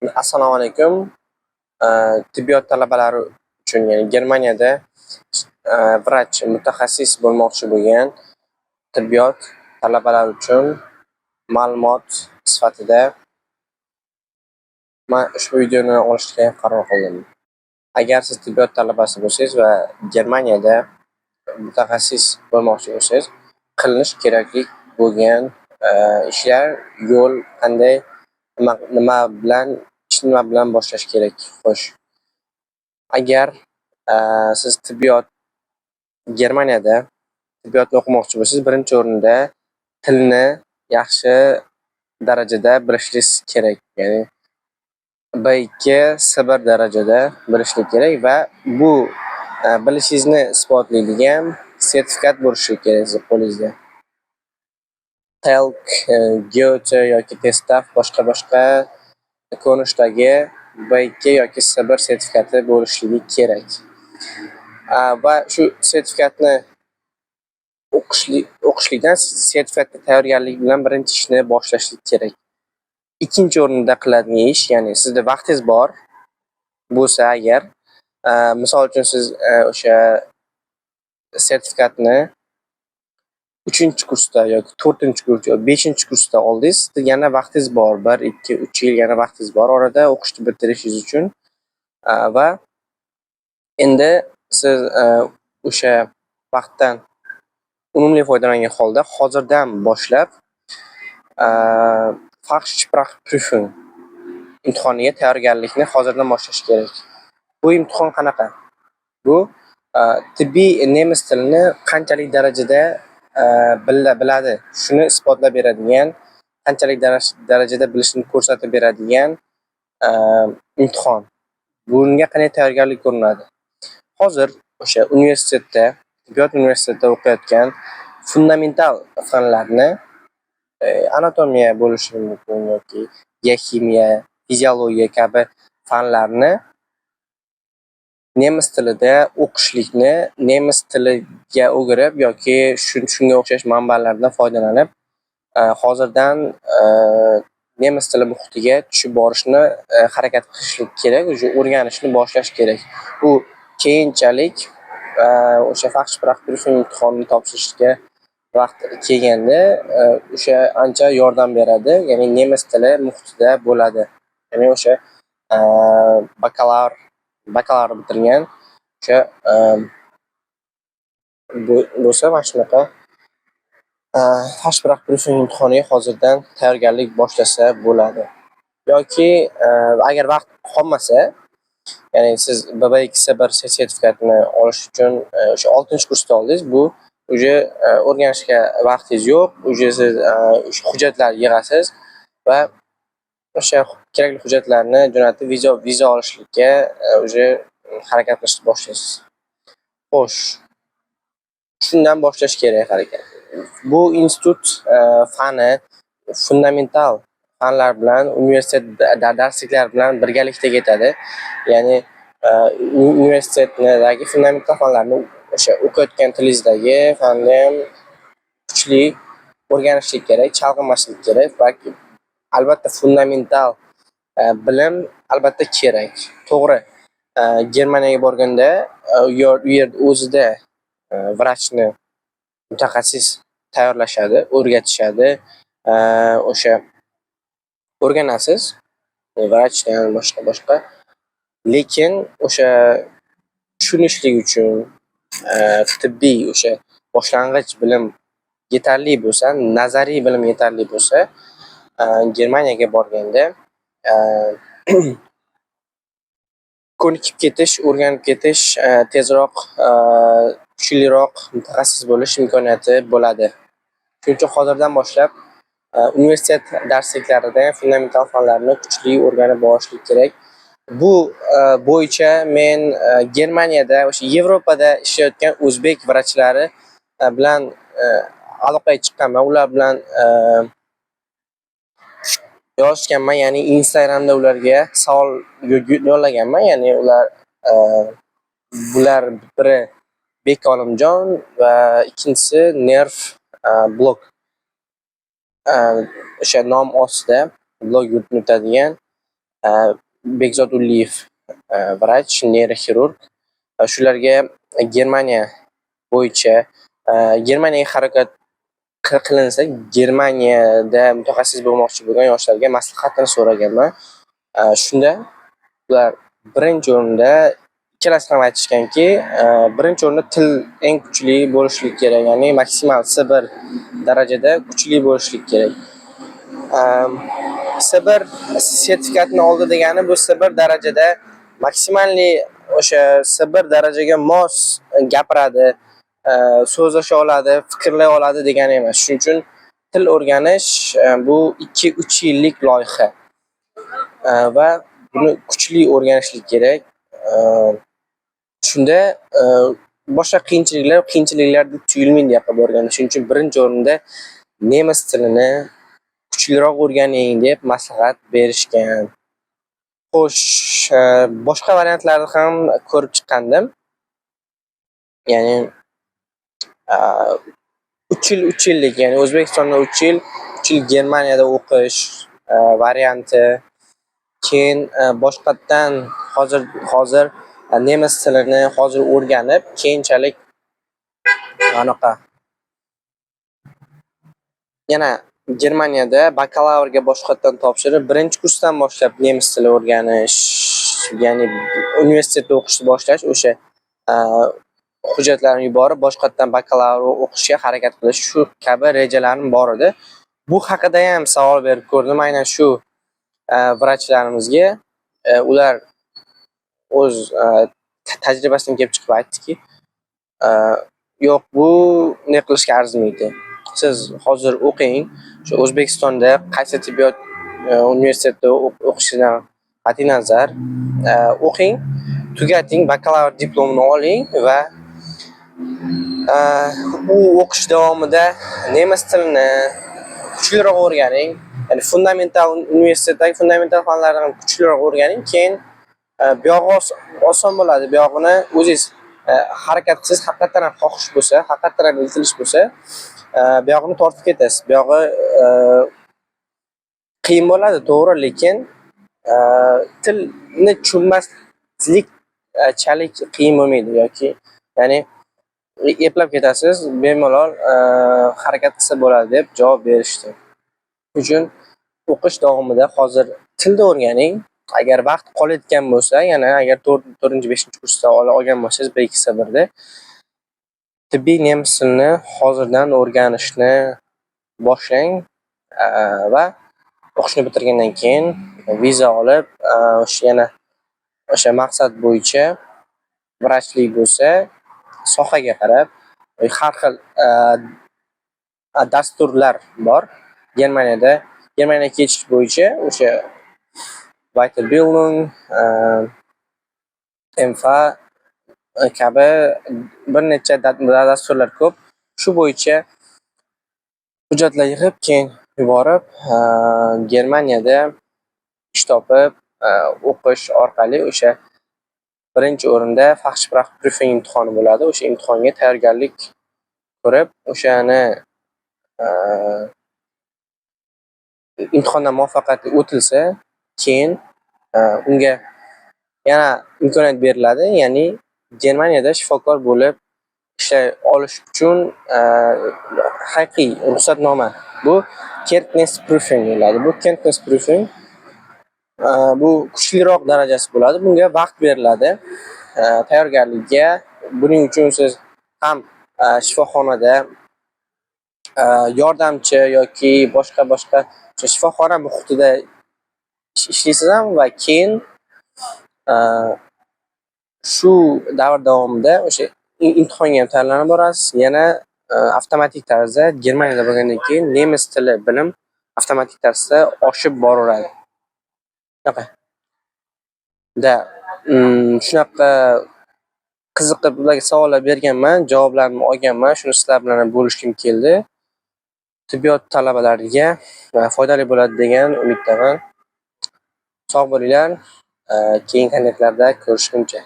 Assalomu alaykum. Tibbiyot talabalari uchun, ya'ni Germaniyada vrach, mutaxassis bo'lmoqchi bo'lgan tibbiyot talabalari uchun ma'lumot sifatida man ushbu videoni olishga qaror qildim. Agar siz tibbiyot talabasi bo'lsangiz va Germaniyada mutaxassis bo'lmoqchi bo'lsangiz, qilinish kerakli bo'lgan ishlar, yo'l qanday, nima bilan boshlash kerak? Xo'sh, agar siz Germaniyada tibbiyotni o'qimoqchi bo'lsangiz, birinchi o'rinda tilni yaxshi darajada bilishingiz kerak. Ya'ni B2, C1 darajada bilishlik kerak va bu bilishingizni isbotlaydigan sertifikat bo'lishi kerak sizni qo'lingizda. TELK, Goethe yoki Testaf boshqa ko'rinishdagi B2 yoki C1 sertifikati bo'lishligi kerak. Va shu sertifikatni o'qishlikdan sertifikatga tayyorgarlik bilan birinchi ishni boshlashlik kerak. Ikkinchi o'rinda qiladigan ish, ya'ni sizda vaqtingiz bor bo'lsa agar, misol uchun siz o'sha sertifikatni 3-kursda yoki 4-kurs yoki 5-kursda oldingiz, yana vaqtingiz bor. 1, 2, 3 yil yana vaqtingiz bor orada o'qishni bitirishingiz uchun. Va endi siz o'sha vaqtdan unumli foydalangan holda hozirdan boshlab Fachsprachprüfung imtihoniga tayyorgarlikni hozirdan boshlash kerak. Bu imtihon qanaqa? Bu tibbiy nemis tilini qanchalik darajada biladi, shuni isbotlab beradigan, qanchalik darajada bilishini ko'rsatib beradigan imtihon. Bunga qanday tayyorgarlik ko'rinadi? Hozir o'sha tibbiyot universitetida o'qiyotgan fundamental fanlarni, anatomiya bo'lishi mumkin yoki biokimiya, fiziologiya kabi fanlarni nemis tilida o'qishlikni, nemis tiliga o'girib yoki shunga o'xshash manbalardan foydalanib, hozirdan nemis tili muhitiga tushib borishni harakat qilishlik kerak, o'rganishni boshlash kerak. Bu keyinchalik o'sha Fachsprachprüfung imtihonini topshirishga vaqt kelganda o'sha ancha yordam beradi, ya'ni nemis tili muhitida bo'ladi. Ya'ni o'sha bakalavr bitirgan o'sha bo'lsa mana shunaqa Fachsprachprüfung imtihoniga hozirdan tayyorgarlik boshlasa bo'ladi. Yoki agar vaqt qolmasa, ya'ni siz B2, C1 sertifikatini olish uchun o'sha 6-kursda oldingiz, bu o'rganishga vaqtingiz yo'q, siz hujjatlar yig'asiz va o'sha kerakli hujjatlarni jo'natib viza olishlikka harakat qilishni boshlaysiz. Xo'sh, shundan boshlash kerak harakat. Bu institut fundamental fanlar bilan universitet darsliklari bilan birgalikda ketadi. Ya'ni universitetdagi fundamental fanlarni o'sha o'qiyotgan tilingizdagi fanni ham kuchli o'rganishlik kerak, chalg'inmaslik kerak. Balki albatta fundamental bilim albatta kerak. To'g'ri, Germaniyaga borganda u yerda o'zida vrachni mutaxassis tayyorlashadi, o'rgatishadi. O'sha o'rganasiz vrachdan boshqa. Lekin o'sha tushunishlik uchun tibbiy o'sha boshlang'ich bilim yetarli bo'lsa, nazariy bilim yetarli bo'lsa, Germaniyaga borganda ko'nikib ketish, o'rganib ketish, tezroq, kuchliroq mutaxassis bo'lish imkoniyati bo'ladi. Shuning uchun hozirdan boshlab universitet darsliklarida fundamental fanlarni kuchli o'rganib borishlik kerak. Bu bo'yicha men Germaniyada, o'sha Yevropada ishlayotgan o'zbek vrachlari bilan aloqaga chiqqanman. Ular bilan yozishganman, ya'ni Instagramda ularga savol yo'llaganman. Ya'ni bular biri Bek Olimjon va ikkinchisi Nerv blog. O'sha nom ostida blog yuritadigan Bekzod Uliyev vrach, neyroxirurg. Shularga Germaniya bo'yicha Germaniyaga harakat qilinsa, Germaniyada mutaxassis bo'lmoqchi bo'lgan yoshlarga maslahatini so'raganman. Shunda ular birinchi o'rinda ikkalasi ham aytishganki, birinchi o'rinda til eng kuchli bo'lishlik kerak, ya'ni maksimal C1 darajada kuchli bo'lishlik kerak. C1 sertifikatini oldi degani bu C1 darajada maksimalniy o'sha C1 darajaga mos gapiradi, so'zlasha oladi, fikrlay oladi degani emas. Shuning uchun til o'rganish bu 2-3 yillik loyiha va buni kuchli o'rganishlik kerak. Shunda boshqa qiyinchiliklar tuyulmaydi deyapti o'rganish. Shuning uchun birinchi o'rinda nemis tilini kuchliroq o'rganing deb maslahat berishgan. Xo'sh, boshqa variantlarni ham ko'rib chiqqandim. Ya'ni 3 yillik, ya'ni O'zbekistonda 3 yil Germaniyada o'qish varianti. Keyin boshqatdan hozir nemis tilini o'rganib, keyinchalik anaqa yana Germaniyada bakalavrga boshqatdan topshirib, birinchi kursdan boshlab nemis tili o'rganish, ya'ni universitetda o'qishni boshlash, o'sha hujjatlarni yuborib, boshqatdan bakalavr o'qishga harakat qilish, shu kabi rejalarim bor edi. Bu haqida ham savol berib ko'rdim aynan shu vrachlarimizga. Ular o'z tajribasidan kelib chiqib aytdiki, yo'q, bu ne qilishga arzimaydi. Siz hozir o'qing, shu O'zbekistonda qaysi tibbiyot universitetida o'qishidan qat'iy nazar o'qing, tugating, bakalavr diplomini oling va u o'qish davomida nemis tilini kuchliroq o'rganing. Ya'ni fundamental universitetdagi fundamental fanlarni ham kuchliroq o'rganing, keyin bu yog'i oson bo'ladi. Bu yog'ini o'zingiz harakat qilsangiz, haqiqatan ham xohish bo'lsa, haqiqatan ham intilish bo'lsa, bu yog'ini tortib ketasiz. Bu yog'i qiyin bo'ladi, to'g'ri, lekin tilni tushunmaslik chalik qiyin bo'lmaydi yoki, ya'ni eplab ketasiz, bemalol harakat qilsa bo'ladi deb javob berishdi. Shuning uchun o'qish davomida hozir tilni o'rganing. Agar vaqt qolayotgan bo'lsa, yana agar 4-5 kursda olgan bo'lsangiz, 1-2 C1da tibbiy nemis tilini hozirdan o'rganishni boshlang va o'qishni bitirgandan keyin viza olib, o'sha maqsad bo'yicha vrachlik bo'lsa, sohaga qarab har xil dasturlar bor. Germaniyaga ketish bo'yicha o'sha Weiterbildung, MFA kabi bir necha dasturlar ko'p. Shu bo'yicha hujjatlar yig'ib, keyin yuborib, Germaniyada ish topib, o'qish orqali o'sha birinchi o'rinda Fachsprachprüfung imtihoni bo'ladi. O'sha imtihonga tayyorgarlik ko'rib, o'shani imtihondan muvaffaqiyatli o'tilsa, keyin unga yana imkoniyat beriladi. Ya'ni Germaniyada shifokor bo'lib ishlay olish uchun haqiqiy ruxsatnoma. Bu Kenntnisprüfung deyiladi. Bu Kenntnisprüfung bu kuchliroq darajasi bo'ladi. Bunga vaqt beriladi tayyorgarlikka. Buning uchun siz ham shifoxonada yordamchi yoki boshqa shifoxona muhitida ishlaysiz ham va keyin shu davr davomida o'sha imtihonga ham tayyorlanib borasiz. Yana avtomatik tarzda Germaniyada bo'lgandan keyin nemis tili bilim avtomatik tarzda oshib boraveradi. Shunaqa qiziqib ularga savollar berganman, javoblarini olganman. Shuni sizlar bilan bo'lishkim keldi. Tibbiyot talabalariga foydali bo'ladi degan umiddaman. Sog' bo'linglar. Keyingi kontaktlarda ko'rishguncha.